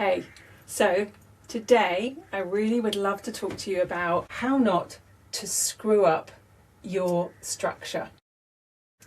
Hey, so today I really would love to talk to you about how not to screw up your structure.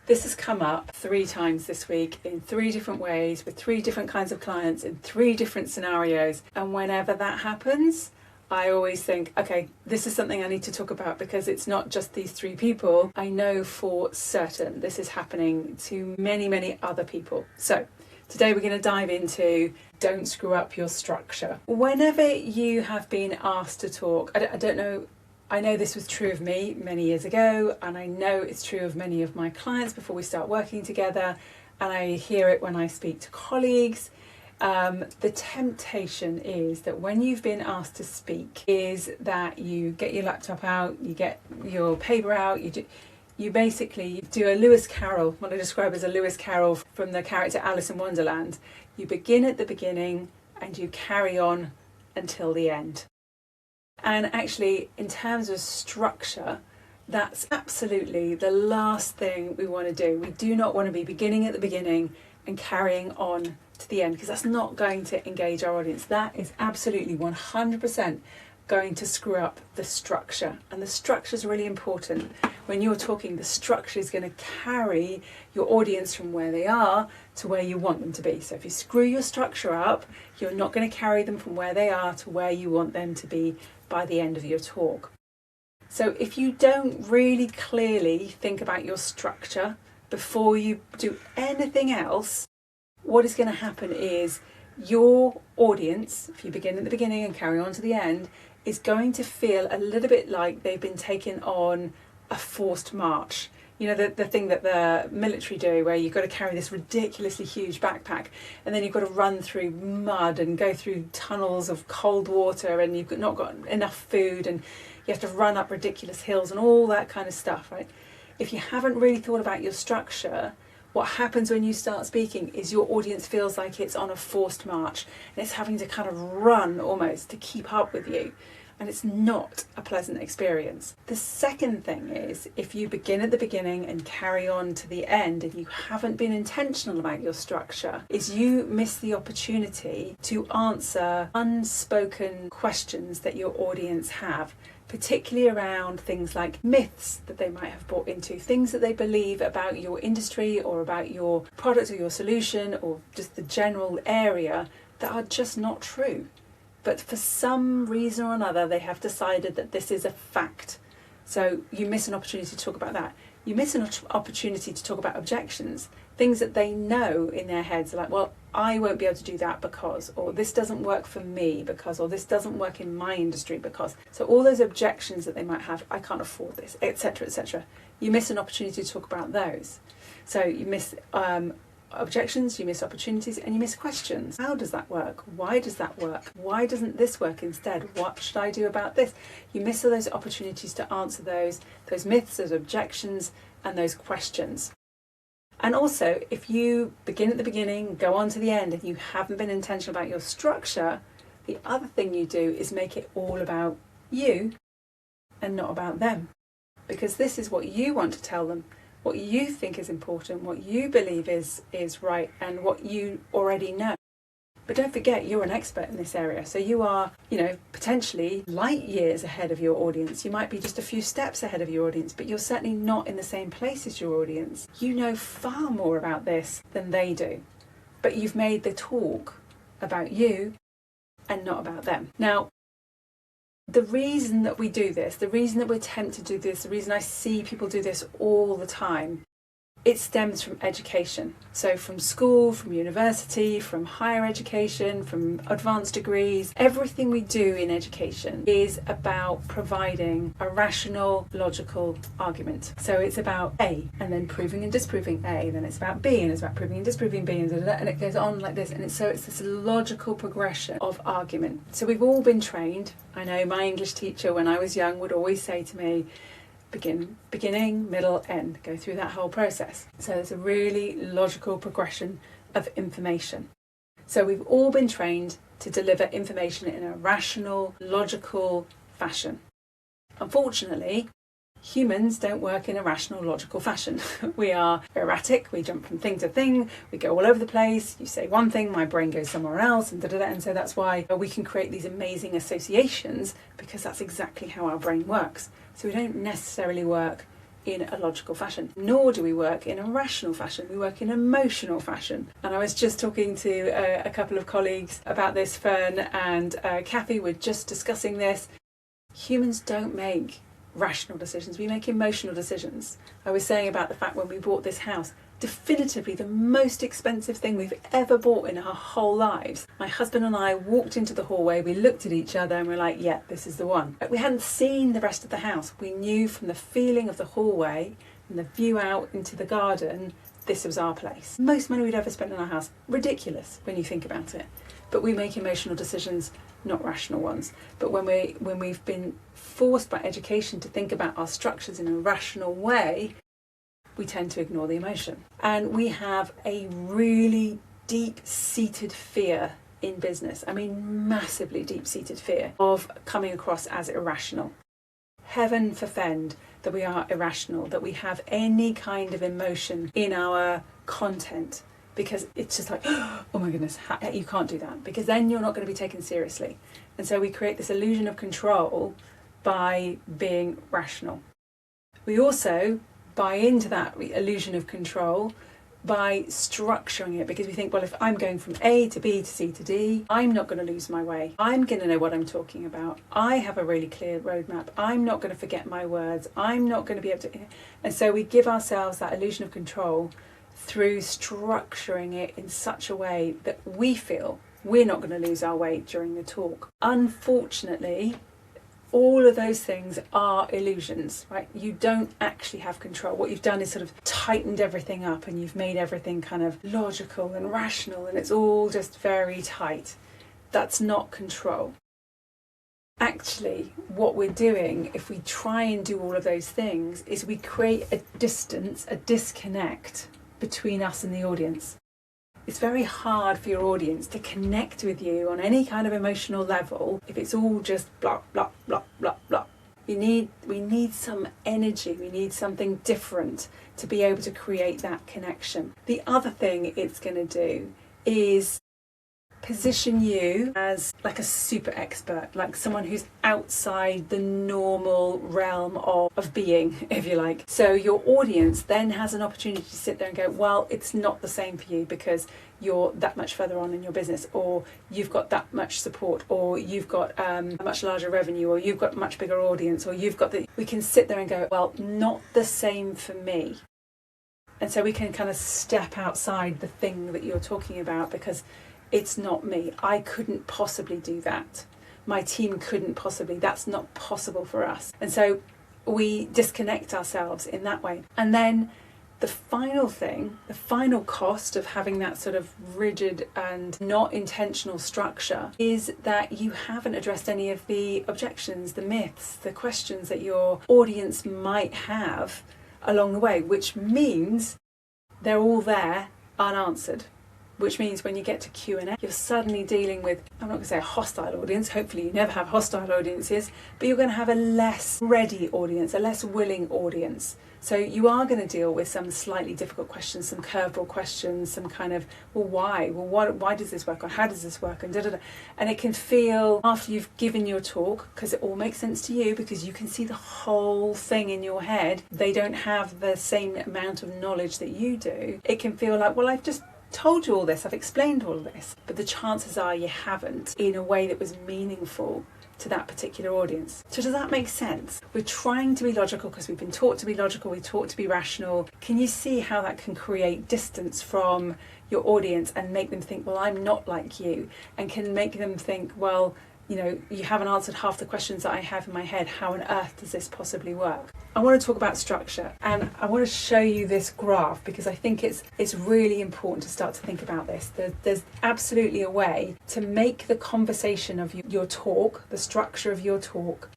This has come up 3 times this week in 3 different ways with 3 different kinds of clients in 3 different scenarios. And whenever that happens, I always think, okay, this is something I need to talk about because it's not just these 3 people. I know for certain this is happening to many, many other people. So today we're going to dive into don't screw up your structure. Whenever you have been asked to talk, I don't know, I know this was true of me many years ago, and I know it's true of many of my clients before we start working together, and I hear it when I speak to colleagues. The temptation is that when you've been asked to speak is that you get your laptop out, you get your paper out, you basically do a Lewis Carroll, what I describe as a Lewis Carroll from the character Alice in Wonderland. You begin at the beginning and you carry on until the end. And actually, in terms of structure, that's absolutely the last thing we want to do. We do not want to be beginning at the beginning and carrying on to the end, because that's not going to engage our audience. That is absolutely 100% going to screw up the structure. And the structure is really important. When you're talking, the structure is going to carry your audience from where they are to where you want them to be. So if you screw your structure up, you're not going to carry them from where they are to where you want them to be by the end of your talk. So if you don't really clearly think about your structure before you do anything else, what is going to happen is your audience, if you begin at the beginning and carry on to the end, is going to feel a little bit like they've been taken on a forced march. You know, the thing that the military do, where you've got to carry this ridiculously huge backpack and then you've got to run through mud and go through tunnels of cold water, and you've not got enough food and you have to run up ridiculous hills and all that kind of stuff, right? If you haven't really thought about your structure, what happens when you start speaking is your audience feels like it's on a forced march and it's having to kind of run almost to keep up with you. And it's not a pleasant experience. The second thing is, if you begin at the beginning and carry on to the end and you haven't been intentional about your structure, is you miss the opportunity to answer unspoken questions that your audience have, particularly around things like myths that they might have bought into, things that they believe about your industry or about your product or your solution or just the general area that are just not true. But for some reason or another, they have decided that this is a fact. So you miss an opportunity to talk about that. You miss an opportunity to talk about objections, things that they know in their heads, like, well, I won't be able to do that because, or this doesn't work for me because, or this doesn't work in my industry because. So all those objections that they might have, I can't afford this, etc., etc. You miss an opportunity to talk about those. So you miss objections, you miss opportunities, and you miss questions. How does that work? Why does that work? Why doesn't this work instead? What should I do about this? You miss all those opportunities to answer those myths, those objections, and those questions. And also, if you begin at the beginning, go on to the end, and you haven't been intentional about your structure, the other thing you do is make it all about you and not about them. Because this is what you want to tell them, what you think is important, what you believe is right, and what you already know. But don't forget, you're an expert in this area. So you are, potentially light years ahead of your audience. You might be just a few steps ahead of your audience, but you're certainly not in the same place as your audience. You know far more about this than they do. But you've made the talk about you and not about them. Now, the reason that we do this, the reason that we're tempted to do this, the reason I see people do this all the time, it stems from education. So from school, from university, from higher education, from advanced degrees. Everything we do in education is about providing a rational, logical argument. So it's about A, and then proving and disproving A, then it's about B, and it's about proving and disproving B, and it goes on like this. And it's this logical progression of argument. So we've all been trained. I know my English teacher when I was young would always say to me, beginning, middle, end. Go through that whole process. So there's a really logical progression of information. So we've all been trained to deliver information in a rational, logical fashion. Unfortunately, Humans don't work in a rational, logical fashion. We are erratic, we jump from thing to thing, we go all over the place. You say one thing, my brain goes somewhere else, and da-da-da. And so that's why we can create these amazing associations, because that's exactly how our brain works. So we don't necessarily work in a logical fashion, nor do we work in a rational fashion. We work in an emotional fashion. And I was just talking to a couple of colleagues about this. Fern and Kathy were just discussing this. Humans don't make rational decisions, we make emotional decisions. I was saying about the fact when we bought this house, definitively the most expensive thing we've ever bought in our whole lives. My husband and I walked into the hallway, we looked at each other and we're like, yeah, this is the one. We hadn't seen the rest of the house. We knew from the feeling of the hallway and the view out into the garden, this was our place. Most money we'd ever spent in our house. Ridiculous when you think about it. But we make emotional decisions, not rational ones. But when we've been forced by education to think about our structures in a rational way, we tend to ignore the emotion. And we have a really deep-seated fear in business. I mean, massively deep-seated fear of coming across as irrational. Heaven forfend that we are irrational, that we have any kind of emotion in our content, because it's just like, oh my goodness, you can't do that, because then you're not going to be taken seriously. And so we create this illusion of control by being rational. We also buy into that illusion of control by structuring it, because we think, well, if I'm going from A to B to C to D, I'm not going to lose my way. I'm going to know what I'm talking about. I have a really clear roadmap. I'm not going to forget my words. I'm not going to be able to... And so we give ourselves that illusion of control through structuring it in such a way that we feel we're not going to lose our way during the talk. Unfortunately, all of those things are illusions, right? You don't actually have control. What you've done is sort of tightened everything up and you've made everything kind of logical and rational, and it's all just very tight. That's not control. Actually, what we're doing, if we try and do all of those things, is we create a distance, a disconnect between us and the audience. It's very hard for your audience to connect with you on any kind of emotional level if it's all just blah, blah, blah, blah, blah. We need some energy, we need something different to be able to create that connection. The other thing it's going to do is position you as like a super expert, like someone who's outside the normal realm of being, if you like. So your audience then has an opportunity to sit there and go, well, it's not the same for you because you're that much further on in your business, or you've got that much support, or you've got a much larger revenue, or you've got a much bigger audience, or you've got the... We can sit there and go, well, not the same for me. And so we can kind of step outside the thing that you're talking about, because it's not me. I couldn't possibly do that. My team couldn't possibly. That's not possible for us. And so we disconnect ourselves in that way. And then the final thing, the final cost of having that sort of rigid and not intentional structure is that you haven't addressed any of the objections, the myths, the questions that your audience might have along the way, which means they're all there unanswered. Which means when you get to Q&A, you're suddenly dealing with, I'm not going to say a hostile audience, hopefully you never have hostile audiences, but you're going to have a less ready audience, a less willing audience. So you are going to deal with some slightly difficult questions, some curveball questions, some kind of, well, why? Well, why does this work? Or how does this work? And da-da-da. And it can feel, after you've given your talk, because it all makes sense to you, because you can see the whole thing in your head, they don't have the same amount of knowledge that you do. It can feel like, well, I've just told you all this, I've explained all this, but the chances are you haven't in a way that was meaningful to that particular audience. So does that make sense? We're trying to be logical because we've been taught to be logical, we're taught to be rational. Can you see how that can create distance from your audience and make them think, well, I'm not like you, and can make them think, well, you know, you haven't answered half the questions that I have in my head. How on earth does this possibly work? I want to talk about structure, and I want to show you this graph because I think it's really important to start to think about this. There's absolutely a way to make the conversation of your talk, the structure of your talk,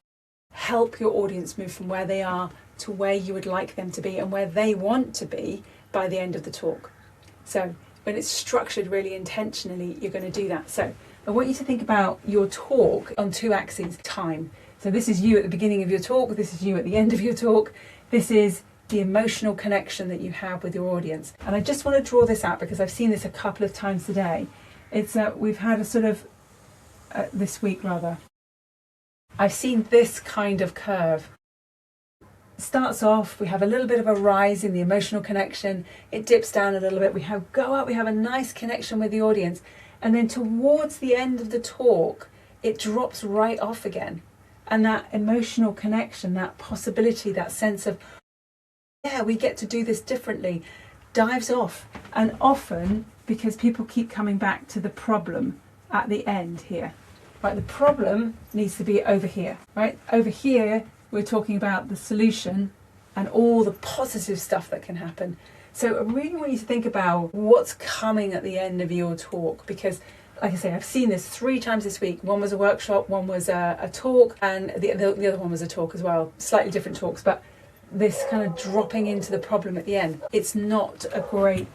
help your audience move from where they are to where you would like them to be and where they want to be by the end of the talk. So when it's structured really intentionally, you're going to do that. So I want you to think about your talk on two axes. Time. So this is you at the beginning of your talk, this is you at the end of your talk, this is the emotional connection that you have with your audience. And I just want to draw this out because I've seen this a couple of times today. It's we've had a sort of, this week rather, I've seen this kind of curve. It starts off, we have a little bit of a rise in the emotional connection, it dips down a little bit, we go up, we have a nice connection with the audience, and then towards the end of the talk, it drops right off again. And that emotional connection, that possibility, that sense of, yeah, we get to do this differently, dives off. And often, because people keep coming back to the problem at the end here, right? The problem needs to be over here, right? Over here, we're talking about the solution and all the positive stuff that can happen. So I really want you to think about what's coming at the end of your talk, because like I say, I've seen this 3 times this week. One was a workshop, one was a talk, and the other one was a talk as well. Slightly different talks, but this kind of dropping into the problem at the end. It's not a great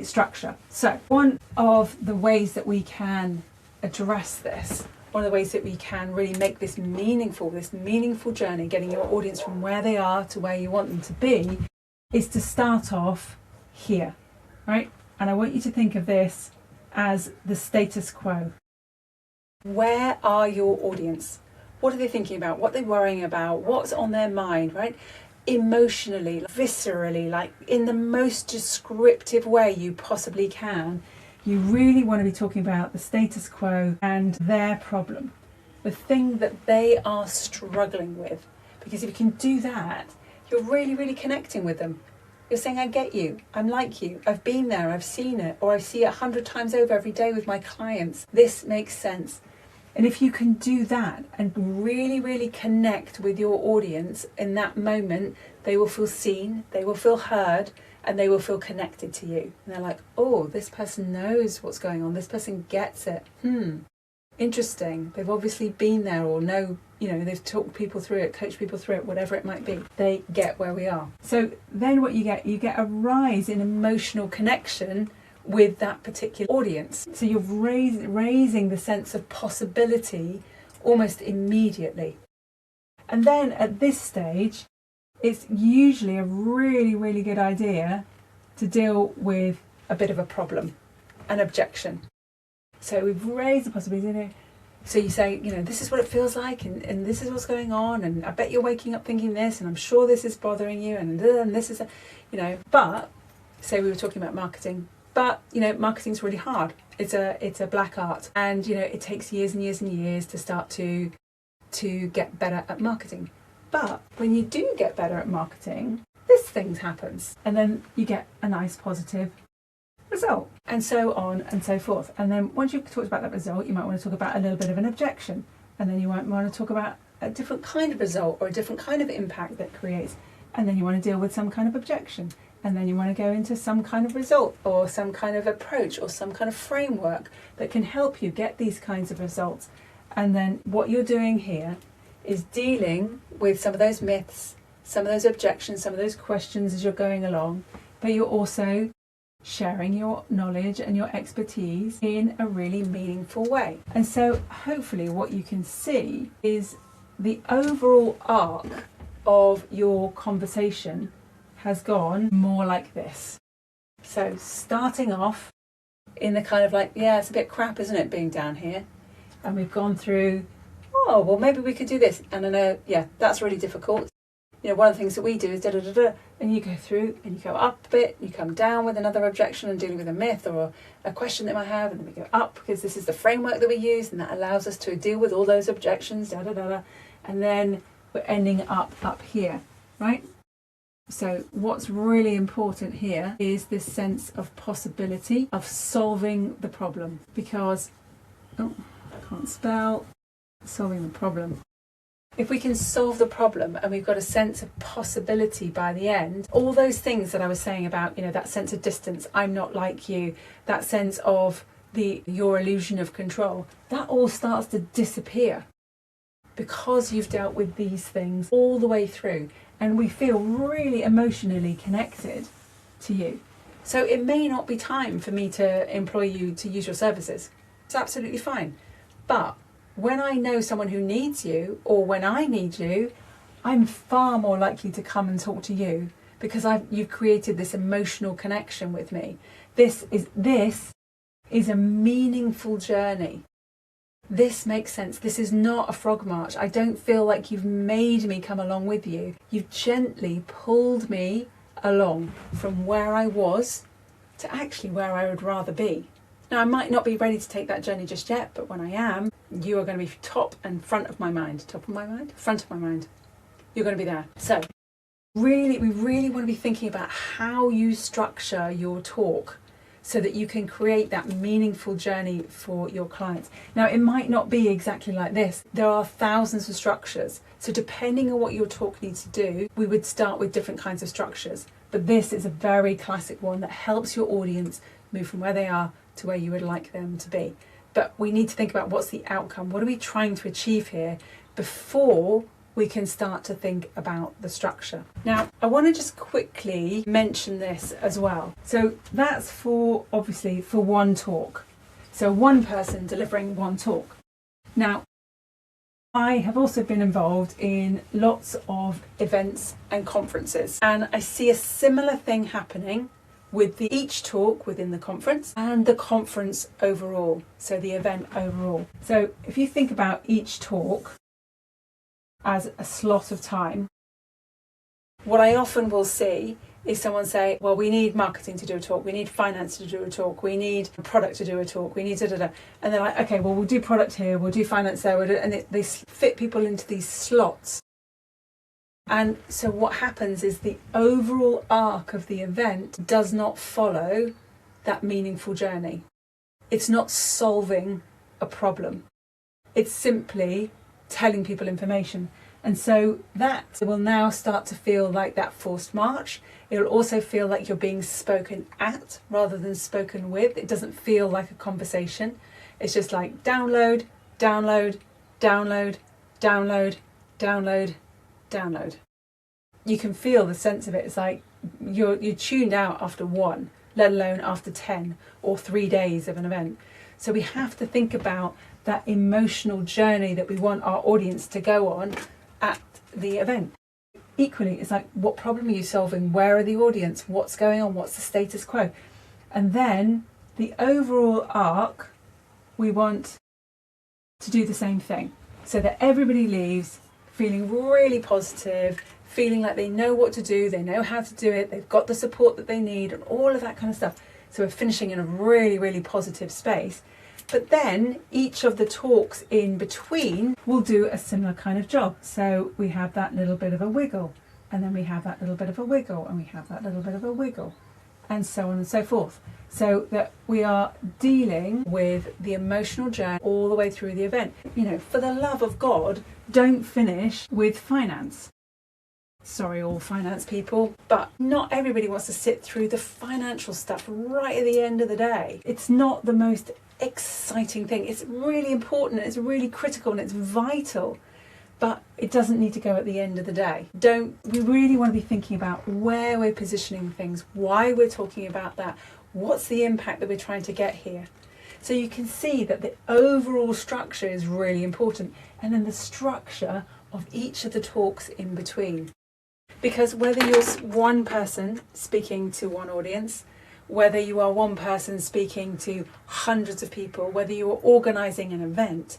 structure. So one of the ways that we can address this, one of the ways that we can really make this meaningful journey, getting your audience from where they are to where you want them to be, is to start off here, right? And I want you to think of this as the status quo. Where are your audience? What are they thinking about? What are they worrying about? What's on their mind, right? Emotionally, viscerally, like in the most descriptive way you possibly can. You really want to be talking about the status quo and their problem, the thing that they are struggling with. Because if you can do that, you're really, really connecting with them. You're saying, I get you, I'm like you, I've been there, I've seen it, or I see it 100 times over every day with my clients. This makes sense. And if you can do that and really, really connect with your audience in that moment, they will feel seen, they will feel heard, and they will feel connected to you. And they're like, oh, this person knows what's going on, this person gets it. Interesting. They've obviously been there, or know, they've talked people through it, coached people through it, whatever it might be. They get where we are. So then what you get a rise in emotional connection with that particular audience. So you're raising the sense of possibility almost immediately. And then at this stage, it's usually a really, really good idea to deal with a bit of a problem, an objection. So we've raised the possibility. So you say, this is what it feels like, and this is what's going on, and I bet you're waking up thinking this, and I'm sure this is bothering you, and this is, but say we were talking about marketing, but marketing's really hard. It's a black art, and it takes years and years and years to start to get better at marketing. But when you do get better at marketing, this thing happens, and then you get a nice positive result, and so on and so forth. And then once you've talked about that result, you might want to talk about a little bit of an objection, and then you might want to talk about a different kind of result or a different kind of impact that creates, and then you want to deal with some kind of objection, and then you want to go into some kind of result or some kind of approach or some kind of framework that can help you get these kinds of results. And then what you're doing here is dealing with some of those myths, some of those objections, some of those questions as you're going along, but you're also sharing your knowledge and your expertise in a really meaningful way. And so hopefully what you can see is the overall arc of your conversation has gone more like this. So starting off in the kind of like, yeah, it's a bit crap, isn't it, being down here? And we've gone through, oh, well, maybe we could do this. And I know, yeah, that's really difficult. One of the things that we do is da-da-da-da, and you go through and you go up a bit, you come down with another objection and dealing with a myth or a question that we have, and then we go up because this is the framework that we use, and that allows us to deal with all those objections, da-da-da-da, and then we're ending up here, right? So what's really important here is this sense of possibility of solving the problem, because, oh, I can't spell, solving the problem. If we can solve the problem and we've got a sense of possibility by the end, all those things that I was saying about, that sense of distance, I'm not like you, that sense of your illusion of control, that all starts to disappear because you've dealt with these things all the way through, and we feel really emotionally connected to you. So it may not be time for me to employ you to use your services. It's absolutely fine. But when I know someone who needs you, or when I need you, I'm far more likely to come and talk to you because you've created this emotional connection with me. This is a meaningful journey. This makes sense. This is not a frog march. I don't feel like you've made me come along with you. You've gently pulled me along from where I was to actually where I would rather be. Now, I might not be ready to take that journey just yet, but when I am, you are going to be top and front of my mind. Top of my mind? Front of my mind. You're going to be there. So, we really want to be thinking about how you structure your talk so that you can create that meaningful journey for your clients. Now, it might not be exactly like this. There are thousands of structures. So depending on what your talk needs to do, we would start with different kinds of structures. But this is a very classic one that helps your audience move from where they are to where you would like them to be. But we need to think about what's the outcome. What are we trying to achieve here before we can start to think about the structure. Now, I want to just quickly mention this as well. So that's obviously for one talk. So one person delivering one talk. Now, I have also been involved in lots of events and conferences, and I see a similar thing happening with each talk within the conference and the conference overall, so the event overall. So if you think about each talk as a slot of time, what I often will see is someone say, well, we need marketing to do a talk, we need finance to do a talk, we need product to do a talk, we need da-da-da. And they're like, okay, well, we'll do product here, we'll do finance there, and they fit people into these slots. And so what happens is the overall arc of the event does not follow that meaningful journey. It's not solving a problem. It's simply telling people information. And so that will now start to feel like that forced march. It'll also feel like you're being spoken at rather than spoken with. It doesn't feel like a conversation. It's just like download, download, download, download, download, download. You can feel the sense of it. It's like you're tuned out after one, let alone after 10 or 3 days of an event. So we have to think about that emotional journey that we want our audience to go on at the event. Equally, it's like, what problem are you solving? Where are the audience? What's going on? What's the status quo? And then the overall arc, we want to do the same thing so that everybody leaves feeling really positive, feeling like they know what to do, they know how to do it, they've got the support that they need, and all of that kind of stuff. So we're finishing in a really, really positive space. But then each of the talks in between will do a similar kind of job. So we have that little bit of a wiggle, and then we have that little bit of a wiggle, and we have that little bit of a wiggle, and so on and so forth. So that we are dealing with the emotional journey all the way through the event. You know, for the love of God, don't finish with finance. Sorry, all finance people, but not everybody wants to sit through the financial stuff right at the end of the day. It's not the most exciting thing. It's really important, it's really critical, and it's vital, but it doesn't need to go at the end of the day. We really want to be thinking about where we're positioning things, why we're talking about that, what's the impact that we're trying to get here. So you can see that the overall structure is really important, and then the structure of each of the talks in between. Because whether you're one person speaking to one audience, whether you are one person speaking to hundreds of people, whether you are organising an event,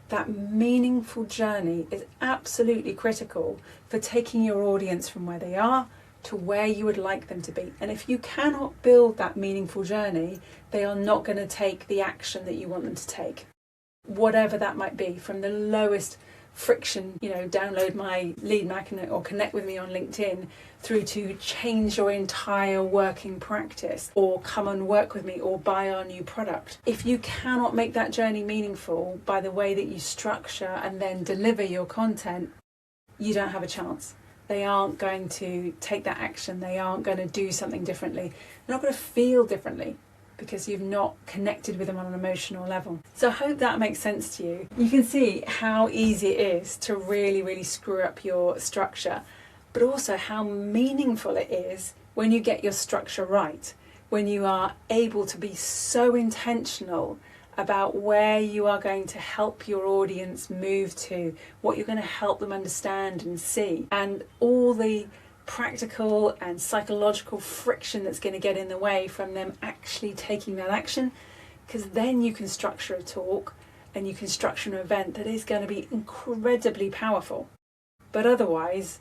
that meaningful journey is absolutely critical for taking your audience from where they are to where you would like them to be. And if you cannot build that meaningful journey, they are not going to take the action that you want them to take. Whatever that might be, from the lowest friction, download my lead magnet or connect with me on LinkedIn, through to change your entire working practice, or come and work with me, or buy our new product. If you cannot make that journey meaningful by the way that you structure and then deliver your content, you don't have a chance. They aren't going to take that action. They aren't going to do something differently. They're not going to feel differently, because you've not connected with them on an emotional level. So I hope that makes sense to you. You can see how easy it is to really, really screw up your structure, but also how meaningful it is when you get your structure right, when you are able to be so intentional about where you are going to help your audience move to, what you're going to help them understand and see, and all the practical and psychological friction that's going to get in the way from them actually taking that action, because then you can structure a talk and you can structure an event that is going to be incredibly powerful. But otherwise,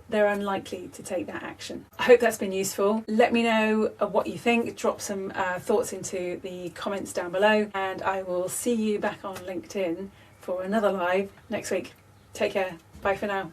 they're unlikely to take that action. I hope that's been useful. Let me know what you think. Drop some thoughts into the comments down below, and I will see you back on LinkedIn for another live next week. Take care. Bye for now.